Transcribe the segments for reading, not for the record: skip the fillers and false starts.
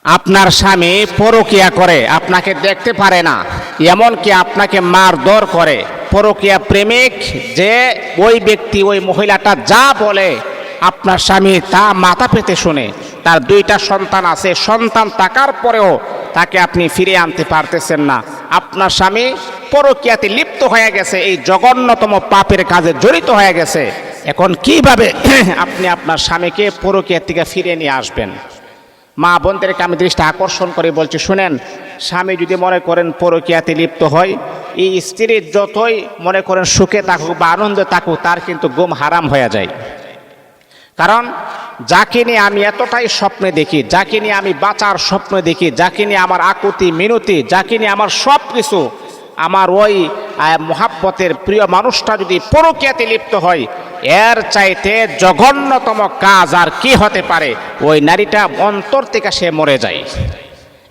আপনার স্বামী পরকীয়া করে, আপনাকে দেখতে পারে না, এমনকি আপনাকে মারধর করে। পরকীয়া প্রেমিক যে ওই ব্যক্তি, ওই মহিলাটা যা বলে আপনার স্বামী তা মাথা পেতে শুনে। তার 2টা সন্তান আছে, সন্তান থাকার পরেও তাকে আপনি ফিরিয়ে আনতে পারতেছেন না। আপনার স্বামী পরকীয়াতে লিপ্ত হয়ে গেছে, এই জঘন্যতম পাপের কাজে জড়িত হয়ে গেছে। এখন কিভাবে আপনি আপনার স্বামীকে পরকীয়া থেকে ফিরিয়ে নিয়ে আসবেন? মা বোনদেরকে আমি দৃষ্টি আকর্ষণ করে বলছি, শুনেন, স্বামী যদি মনে করেন পরকীয়াতে লিপ্ত হয়, এই স্ত্রীর যতই মনে করেন সুখে থাকুক বা আনন্দে থাকুক, তার কিন্তু ঘুম হারাম হয়ে যায়। কারণ যাকে নিয়ে আমি এতটাই স্বপ্নে দেখি, যাকে নিয়ে আমি বাঁচার স্বপ্ন দেখি, যাকে নিয়ে আমার আকুতি মিনতি, যাকে নিয়ে আমার সব কিছু, আমার ওই মোহাব্বতের প্রিয় মানুষটা যদি পরকীয়াতে লিপ্ত হয়, এর চাইতে জঘন্যতম কাজ আর কি হতে পারে? ওই নারীটা অন্তর থেকে সে মরে যায়।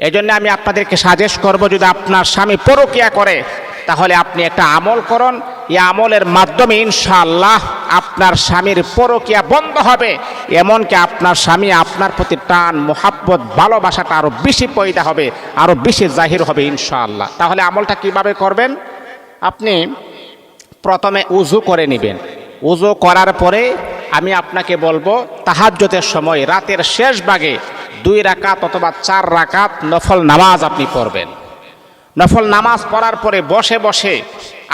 এই জন্য আমি আপনাদেরকে সাজেস্ট করব, যদি আপনার স্বামী পরকীয়া করে তাহলে আপনি একটা আমল করুন। এই আমলের মাধ্যমে ইনশাআল্লাহ আপনার স্বামীর পরকীয়া বন্ধ হবে, এমনকি আপনার স্বামী আপনার প্রতি টান মোহাব্বত ভালোবাসাটা আরও বেশি পয়দা হবে, আরও বেশি জাহির হবে ইনশাআল্লাহ। তাহলে আমলটা কিভাবে করবেন? আপনি প্রথমে উযু করে নেবেন। উযু করার পরে আমি আপনাকে বলবো, তাহাজ্জুদের সময় রাতের শেষ ভাগে 2 রাকাত অথবা 4 রাকাত নফল নামাজ আপনি পড়বেন। নফল নামাজ পড়ার পরে বসে বসে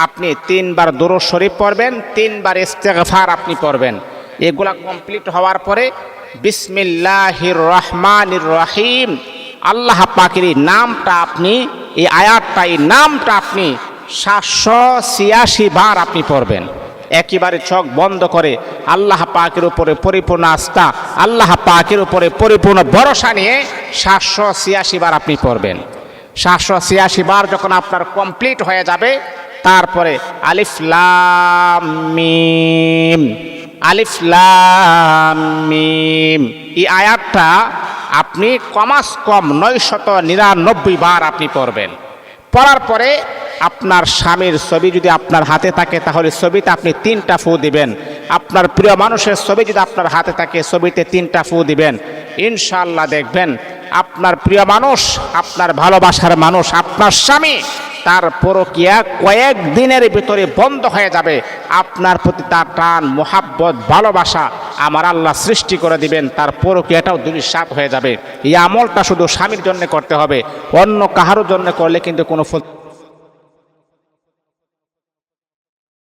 আপনি 3 বার দুরূদ শরীফ পড়বেন, 3 বার ইস্তেগফার আপনি পড়বেন। এগুলা কমপ্লিট হওয়ার পরে বিসমিল্লাহির রহমানির রহিম, আল্লাহ পাকের নামটা আপনি, এই আয়াতটা, এই নামটা আপনি 786 বার আপনি পড়বেন। একেবারে চোখ বন্ধ করে আল্লাহ পাকের উপরে পরিপূর্ণ আস্থা, আল্লাহ পাকের উপরে পরিপূর্ণ ভরসা নিয়ে 786 বার আপনি পড়বেন। 786 বার যখন আপনার কমপ্লিট হয়ে যাবে, তারপরে আলিফ লাম মিম, আলিফ লাম মিম, এই আয়াতটা আপনি কমাস কম 999 বার আপনি পড়বেন। পড়ার পরে আপনার স্বামীর ছবি যদি আপনার হাতে থাকে, তাহলে ছবিতে আপনি 3টা ফু দিবেন। আপনার প্রিয় মানুষের ছবি যদি আপনার হাতে থাকে, ছবিতে 3টা ফু দিবেন। ইনশাআল্লাহ দেখবেন আপনার প্রিয় মানুষ, আপনার ভালোবাসার মানুষ, আপনার স্বামী, তার পরকীয়া কয়েকদিনের ভিতরে বন্ধ হয়ে যাবে। আপনার প্রতি তার টান মোহাব্বত ভালোবাসা আমার আল্লাহ সৃষ্টি করে দিবেন, তার পরকীয়াটাও দুনিশাত হয়ে যাবে। এই আমলটা শুধু স্বামীর জন্য করতে হবে, অন্য কাহারও জন্য করলে কিন্তু কোনো